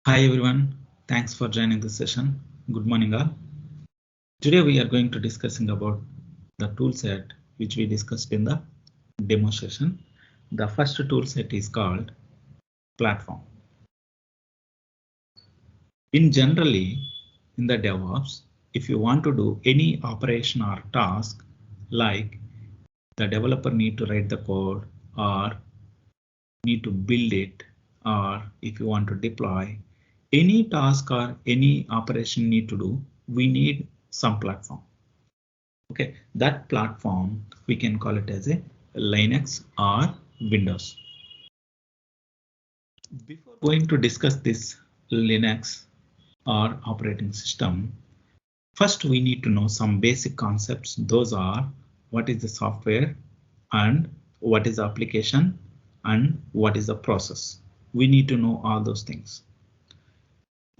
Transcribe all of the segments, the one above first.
Hi everyone, thanks for joining this session. Good morning all. Today we are going to discussing about the tool set which we discussed in the demo session. The first tool set is called platform. In generally in the DevOps, if you want to do any operation or task like the developer need to write the code or need to build it, or if you want to deploy any task or any operation need to do, we need some platform. Okay, that platform we can call it as a Linux or Windows. Before going to discuss this Linux or operating system, first we need to know some basic concepts. Those are what is the software and what is the application and what is the process. We need to know all those things.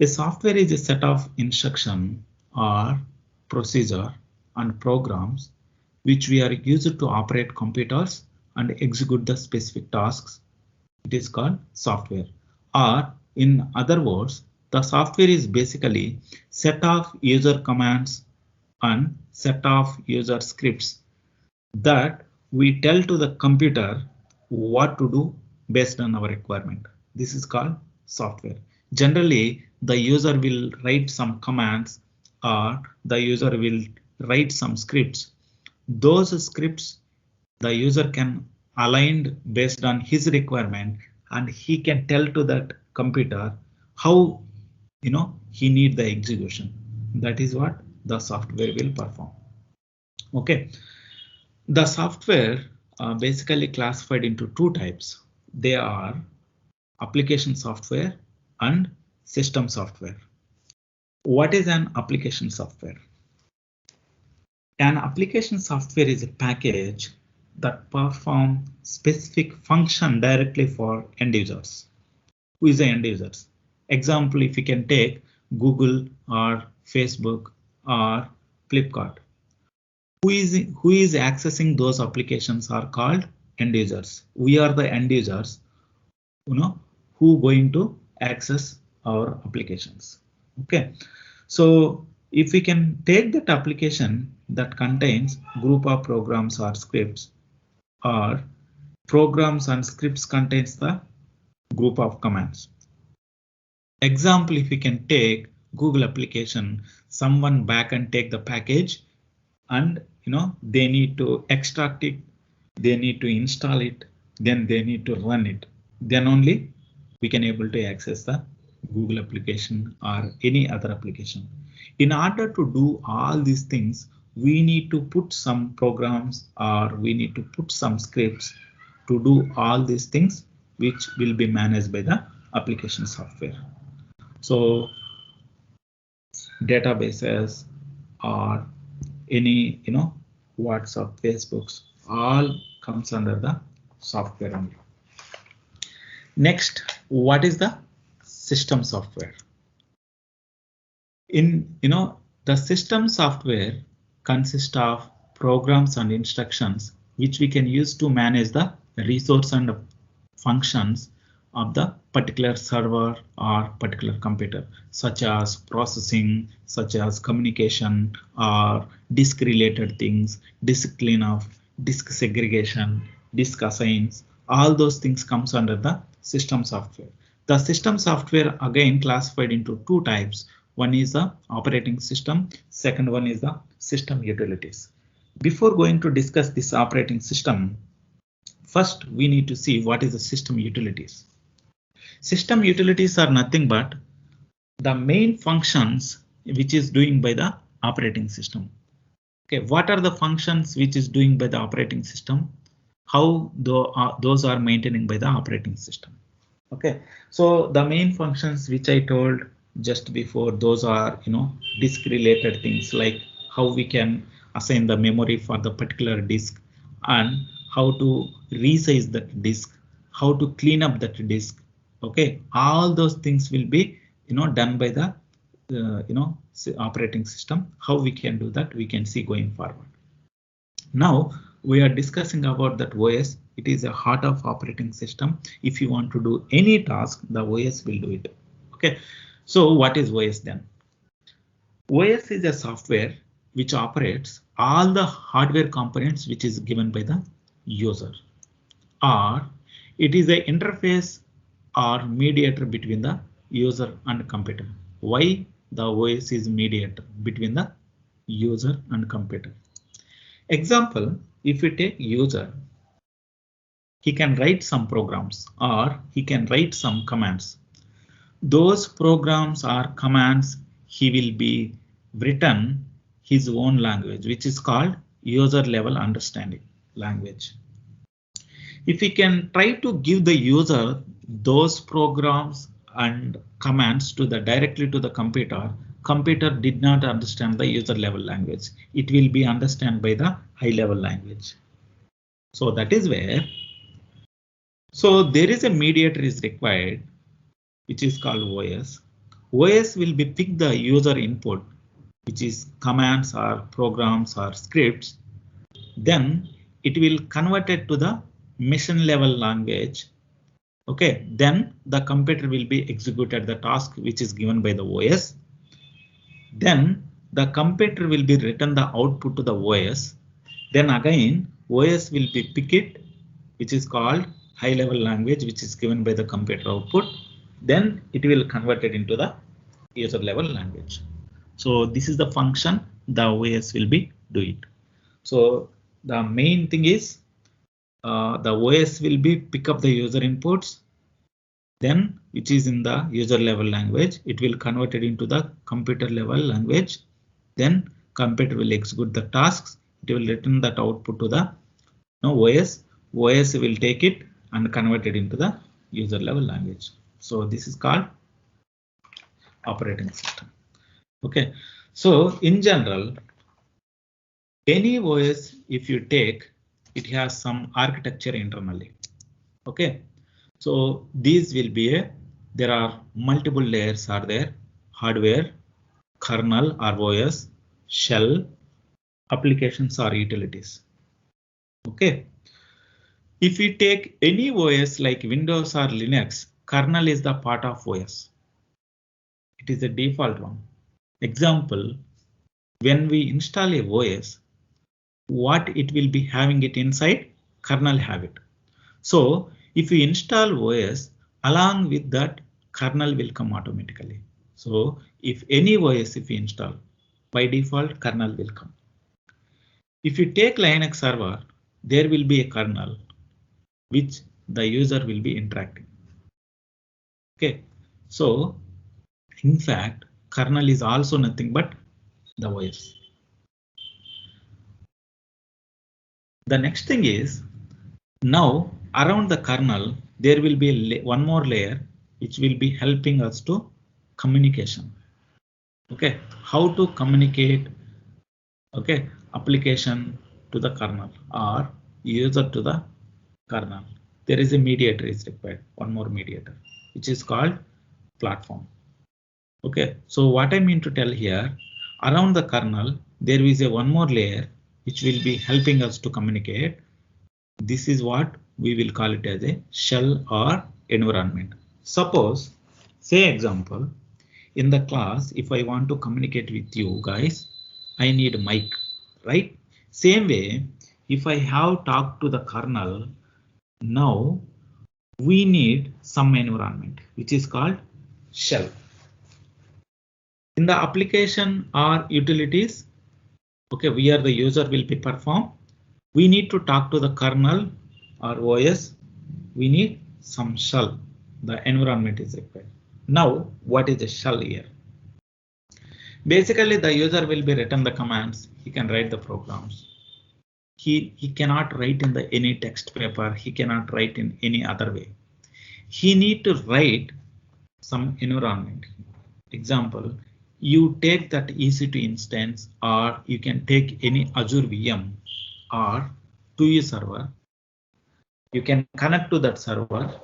A software is a set of instruction or procedure and programs which we are used to operate computers and execute the specific tasks. It is called software. Or in other words, the software is basically set of user commands and set of user scripts that we tell to the computer what to do based on our requirement. This is called software. Generally, the user will write some commands or the user will write some scripts. Those scripts the user can align based on his requirement and he can tell to that computer how he need the execution. That is what the software will perform. Okay. The software basically classified into two types. They are application software and system software. What is an application software? An application software is a package that performs specific function directly for end users. Who is the end users? Example, if you can take Google or Facebook or Flipkart. Who is accessing those applications are called end users. We are the end users, who going to access our applications. Okay, so if we can take that application that contains group of programs or scripts, or programs and scripts contains the group of commands. Example, if we can take Google application, someone back and take the package and they need to extract it, they need to install it, then they need to run it. Then only we can able to access the Google application or any other application. In order to do all these things, we need to put some programs or we need to put some scripts to do all these things, which will be managed by the application software. So databases or any WhatsApp, Facebooks, all comes under the software only. Next, what is the system software? In the system software consists of programs and instructions which we can use to manage the resource and functions of the particular server or particular computer, such as processing, such as communication or disk related things, disk cleanup, disk segregation, disk assigns, all those things comes under the system software. The system software again classified into two types. One is the operating system, second one is the system utilities. Before going to discuss this operating system, first we need to see what is the system utilities. System utilities are nothing but the main functions which is doing by the operating system. Okay, what are the functions which is doing by the operating system? How those are maintaining by the operating system. Okay, so the main functions which I told just before, those are disk related things, like how we can assign the memory for the particular disk and how to resize that disk, how to clean up that disk. Okay, all those things will be done by the operating system. How we can do that, we can see going forward. Now we are discussing about that OS. It is a heart of operating system. If you want to do any task, the OS will do it. Okay, so what is OS then? OS is a software which operates all the hardware components which is given by the user, or it is a interface or mediator between the user and computer. Why the OS is mediator between the user and computer? Example, if we take user, he can write some programs or he can write some commands. Those programs or commands he will be written his own language, which is called user level understanding language. If we can try to give the user those programs and commands to the directly to the computer did not understand the user level language. It will be understood by the high level language. So that is where. So there is a mediator is required, which is called OS. OS will be pick the user input, which is commands or programs or scripts. Then it will convert it to the machine level language. Okay, then the computer will be executed the task which is given by the OS. Then the computer will be written the output to the OS. Then again OS will be pick it, which is called high level language, which is given by the computer output. Then it will convert it into the user level language. So this is the function the OS will be do it. So the main thing is the OS will be pick up the user inputs, then which is in the user level language, it will convert it into the computer level language. Then computer will execute the tasks. It will return that output to the OS. OS will take it and convert it into the user level language. So this is called operating system. Okay, so in general, any OS if you take, it has some architecture internally. Okay, so these will be there are multiple layers are there: hardware, kernel or OS, shell, applications or utilities. Okay, if we take any OS like Windows or Linux, kernel is the part of OS. It is a default one. Example, when we install a OS, what it will be having it inside, kernel have it. So if we install OS, along with that kernel will come automatically. So if any OS if we install, by default kernel will come. If you take Linux server, there will be a kernel which the user will be interacting. Okay, so in fact kernel is also nothing but the OS. The next thing is, now around the kernel there will be one more layer which will be helping us to communication. Okay, how to communicate, okay, application to the kernel or user to the kernel. There is a mediator is required, one more mediator, which is called platform. Okay, so what I mean to tell here, around the kernel there is a one more layer which will be helping us to communicate. This is what we will call it as a shell or environment. Suppose, say example, in the class, if I want to communicate with you guys, I need mic, right? Same way, if I have talked to the kernel, now we need some environment, which is called shell. In the application or utilities, okay, where the user will be performed, we need to talk to the kernel or OS. We need some shell. The environment is required. Now, what is a shell here? Basically, the user will be written the commands. He can write the programs. He cannot write in the any text paper. He cannot write in any other way. He need to write some environment. Example, you take that EC2 instance, or you can take any Azure VM or TUI server. You can connect to that server.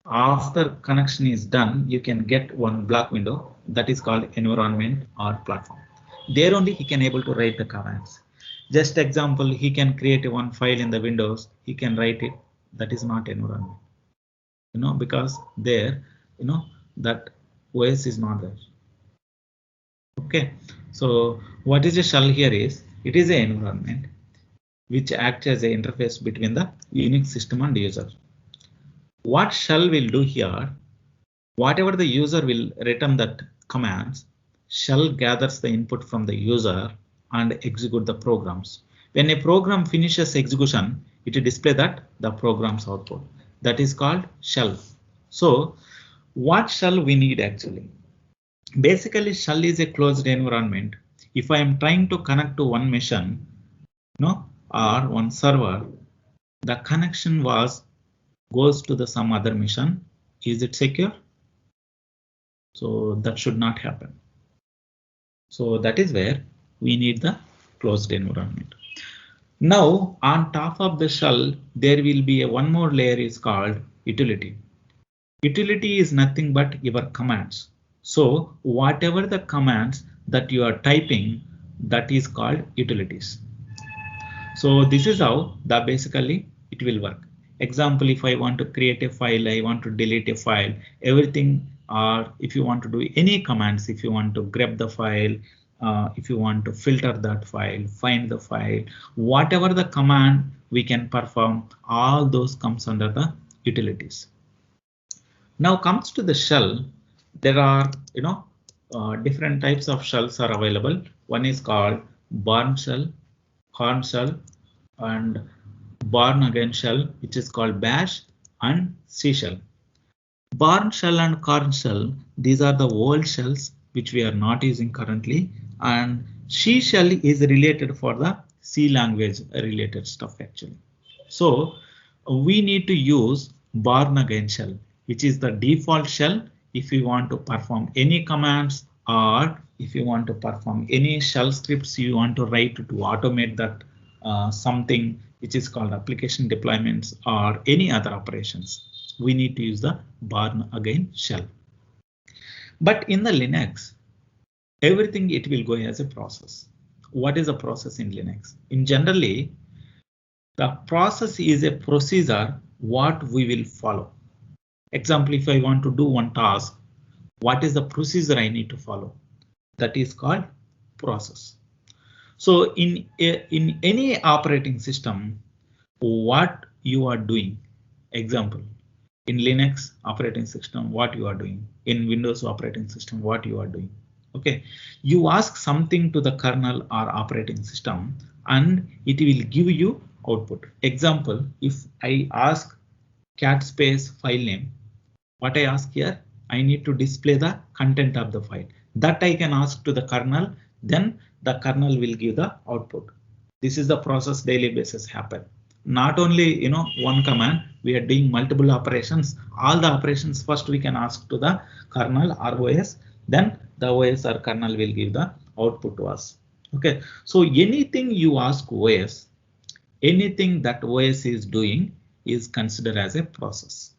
After connection is done, you can get one black window that is called environment or platform. There only he can able to write the commands. Just example, he can create one file in the Windows. He can write it. That is not environment, because there, that OS is not there. Okay, so what is a shell here is, it is an environment which acts as an interface between the Unix system and user. What shell will do here, whatever the user will return that commands, shell gathers the input from the user and execute the programs. When a program finishes execution, it will display that the program's output. That is called shell. So what shell we need actually? Basically, shell is a closed environment. If I am trying to connect to one machine, or one server, the connection goes to the some other machine. Is it secure? So that should not happen. So that is where we need the closed environment. Now on top of the shell, there will be one more layer is called utility. Utility is nothing but your commands. So whatever the commands that you are typing, that is called utilities. So this is how basically it will work. Example, if I want to create a file, I want to delete a file, everything, or if you want to do any commands, if you want to grab the file, if you want to filter that file, find the file, whatever the command we can perform, all those comes under the utilities. Now comes to the shell, there are different types of shells are available. One is called barn shell, corn shell, and barn again shell, which is called bash, and C shell. Barn shell and corn shell, these are the old shells which we are not using currently, and C shell is related for the C language related stuff actually. So we need to use barn again shell, which is the default shell if you want to perform any commands, or if you want to perform any shell scripts you want to write to automate that something which is called application deployments or any other operations. We need to use the barn again shell. But in the Linux, everything it will go as a process. What is a process in Linux? In generally, the process is a procedure what we will follow. Example, if I want to do one task, what is the procedure I need to follow? That is called process. So in any operating system, what you are doing, example, in Linux operating system, what you are doing, in Windows operating system, what you are doing. Okay, you ask something to the kernel or operating system and it will give you output. Example, if I ask cat space file name, what I ask here, I need to display the content of the file. That I can ask to the kernel, then the kernel will give the output. This is the process daily basis happen. Not only one command, we are doing multiple operations. All the operations first we can ask to the kernel or OS, then the OS or kernel will give the output to us. Okay, so anything you ask OS, anything that OS is doing is considered as a process.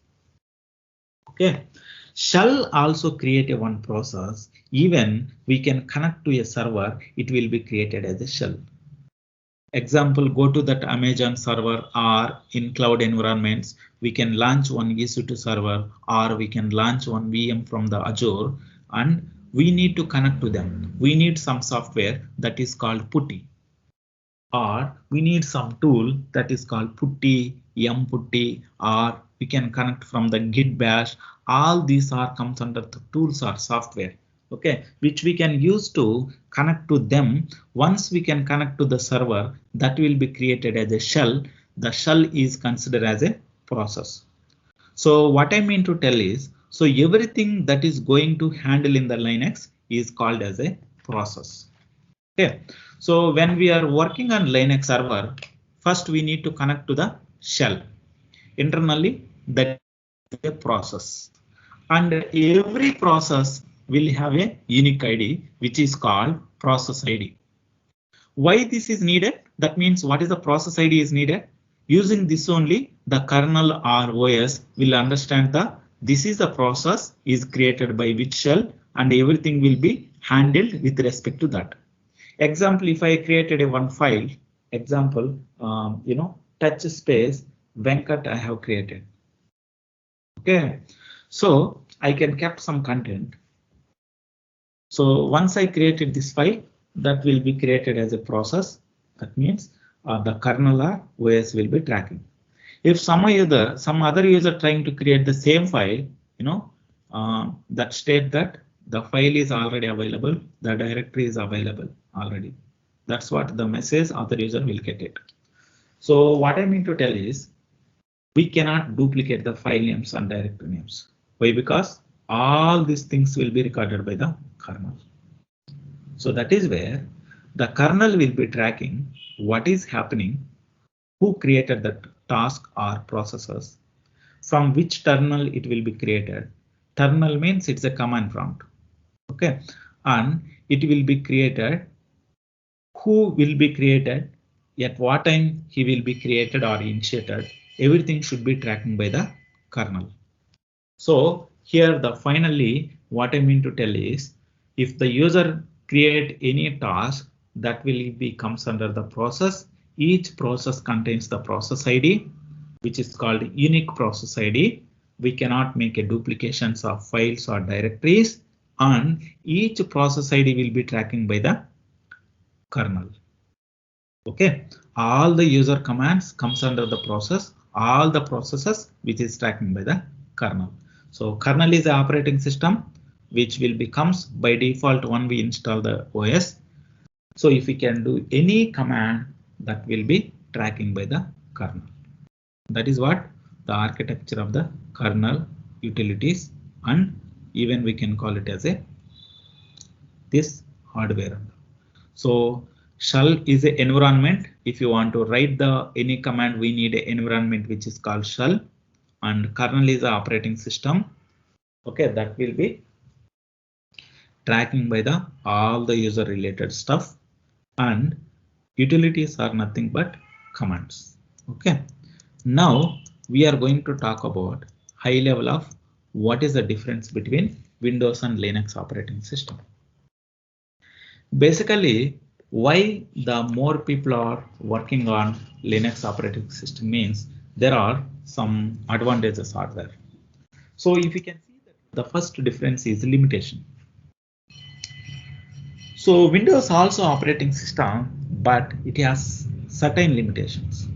Okay, shell also create a one process. Even we can connect to a server, it will be created as a shell. Example, go to that Amazon server, or in cloud environments, we can launch one EC2 server, or we can launch one VM from the Azure, and we need to connect to them. We need some software that is called putty, or we need some tool that is called putty, mputty, or we can connect from the git bash. All these are comes under the tools or software, okay, which we can use to connect to them. Once we can connect to the server, that will be created as a shell. The shell is considered as a process. So what I mean to tell is, so everything that is going to handle in the Linux is called as a process. Okay, so when we are working on Linux server, first we need to connect to the shell. Internally, that is a process, and every process will have a unique ID, which is called process ID. Why this is needed? That means what is the process ID is needed? Using this only, the kernel or OS will understand this is the process is created by which shell, and everything will be handled with respect to that. Example, if I created a one file, example, touch space Venkat I have created. Okay, so I can kept some content. So once I created this file, that will be created as a process. That means the kernel or OS will be tracking. If some other user trying to create the same file, that state that the file is already available, the directory is available already. That's what the message other user will get it. So what I mean to tell is we cannot duplicate the file names and directory names. Why? Because all these things will be recorded by the kernel. So that is where the kernel will be tracking what is happening, who created that task or processes, from which terminal it will be created. Terminal means it's a command prompt. Okay, and it will be created, who will be created, at what time he will be created or initiated. Everything should be tracking by the kernel. So here finally what I mean to tell is, if the user create any task, that will be comes under the process. Each process contains the process ID, which is called unique process ID. We cannot make a duplications of files or directories, and each process ID will be tracking by the kernel. Okay, all the user commands comes under the process, all the processes which is tracking by the kernel. So kernel is the operating system which will becomes by default when we install the OS. So if we can do any command, that will be tracking by the kernel. That is what the architecture of the kernel utilities, and even we can call it as this hardware. So shell is an environment. If you want to write any command, we need an environment which is called shell, and kernel is the operating system. Okay, that will be tracking by all the user related stuff, and utilities are nothing but commands. Okay, now we are going to talk about high level of what is the difference between Windows and Linux operating system. Basically, why the more people are working on Linux operating system means there are some advantages are there. So if you can see that the first difference is limitation. So Windows also operating system, but it has certain limitations.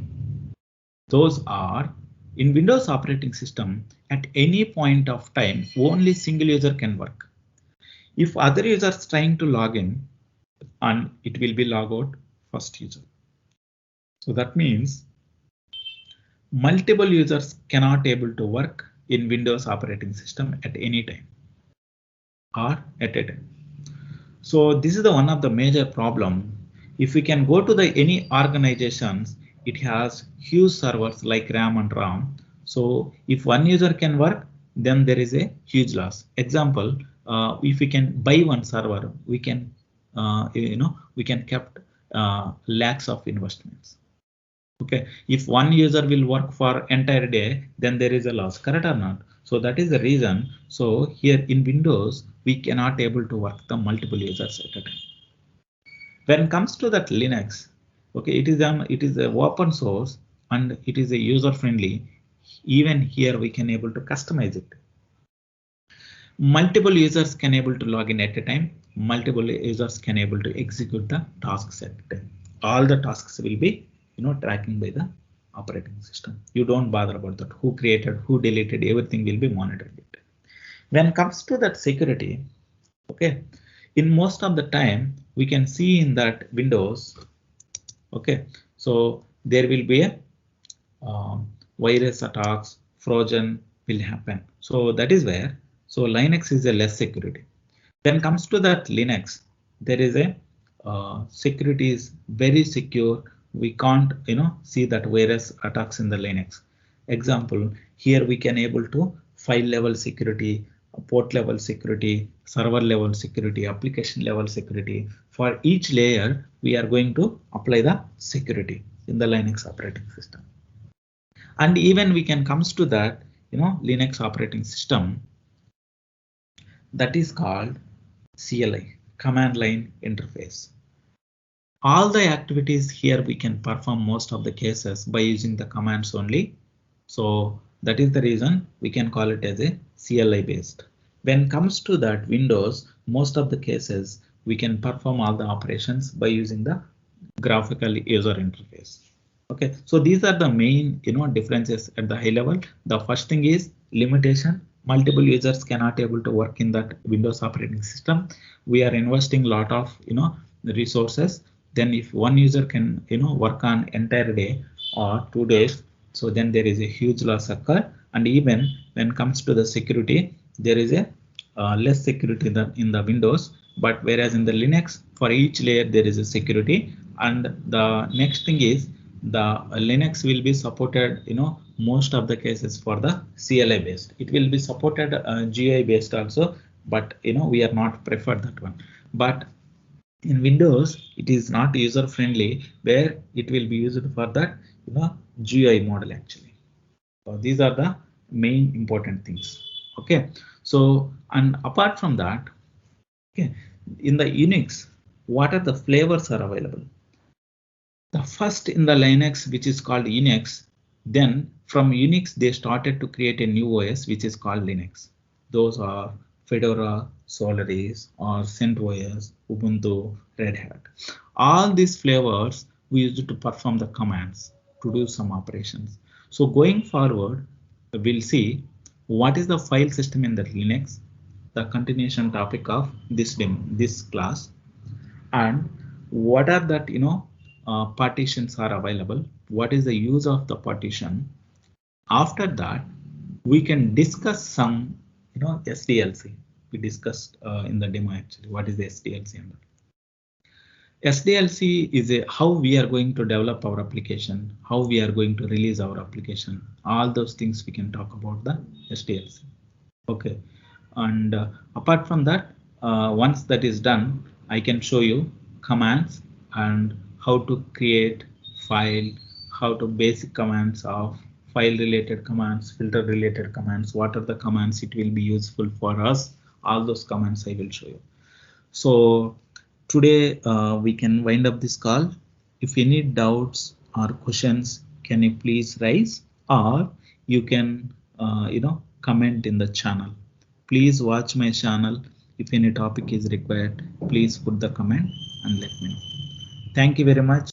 Those are, in Windows operating system, at any point of time, only single user can work. If other users trying to log in, and it will be log out first user. So that means multiple users cannot able to work in Windows operating system at any time or at a time. So this is the one of the major problem. If we can go to any organizations, it has huge servers like RAM and ROM. So if one user can work, then there is a huge loss. Example, if we can buy one server, we can we can kept lakhs of investments. Okay, if one user will work for entire day, then there is a loss, correct or not? So that is the reason. So here in Windows, we cannot able to work the multiple users at a time. When it comes to that Linux, okay, it is a open source and it is a user friendly. Even here we can able to customize it. Multiple users can able to log in at a time. Multiple users can able to execute the tasks at a time. All the tasks will be tracking by the operating system. You don't bother about that. Who created, who deleted, everything will be monitored. When it comes to that security, okay, in most of the time we can see in that Windows, okay, so there will be a virus attacks, Trojan will happen. So that is where, so Linux is a less security. When it comes to that Linux, there is a security is very secure. We can't see that virus attacks in the Linux. Example, here we can able to file level security, port level security, server level security, application level security. For each layer, we are going to apply the security in the Linux operating system. And even we can comes to that Linux operating system, that is called CLI, command line interface. All the activities here we can perform most of the cases by using the commands only. So that is the reason we can call it as a CLI based. When comes to that Windows, most of the cases we can perform all the operations by using the graphical user interface. Okay, so these are the main differences at the high level. The first thing is limitation. Multiple users cannot able to work in that Windows operating system. We are investing a lot of resources. Then if one user can work on entire day or 2 days, so then there is a huge loss occur. And even when comes to the security, there is a less security than in the Windows. But whereas in the Linux, for each layer there is a security. And the next thing is the Linux will be supported most of the cases for the CLI based. It will be supported GUI based also, but we are not preferred that one. But in Windows it is not user friendly, where it will be used for that GUI model actually. So these are the main important things. Okay, so and apart from that, okay, in the Unix, what are the flavors are available? The first in the Linux, which is called Unix. Then from Unix they started to create a new OS which is called Linux. Those are Fedora, Solaris, or CentOS, Ubuntu, Red Hat. All these flavors we used to perform the commands to do some operations. So going forward, we'll see what is the file system in the Linux, the continuation topic of this class, and what are that partitions are available, what is the use of the partition. After that we can discuss some SDLC. We discussed in the demo actually what is the SDLC. And SDLC is a how we are going to develop our application, how we are going to release our application. All those things we can talk about the SDLC. Okay, and apart from that, once that is done, I can show you commands and how to create file, how to basic commands of file related commands, filter related commands, what are the commands it will be useful for us. All those commands I will show you. So today we can wind up this call. If any doubts or questions, can you please raise, or you can comment in the channel. Please watch my channel. If any topic is required, please put the comment and let me know. Thank you very much.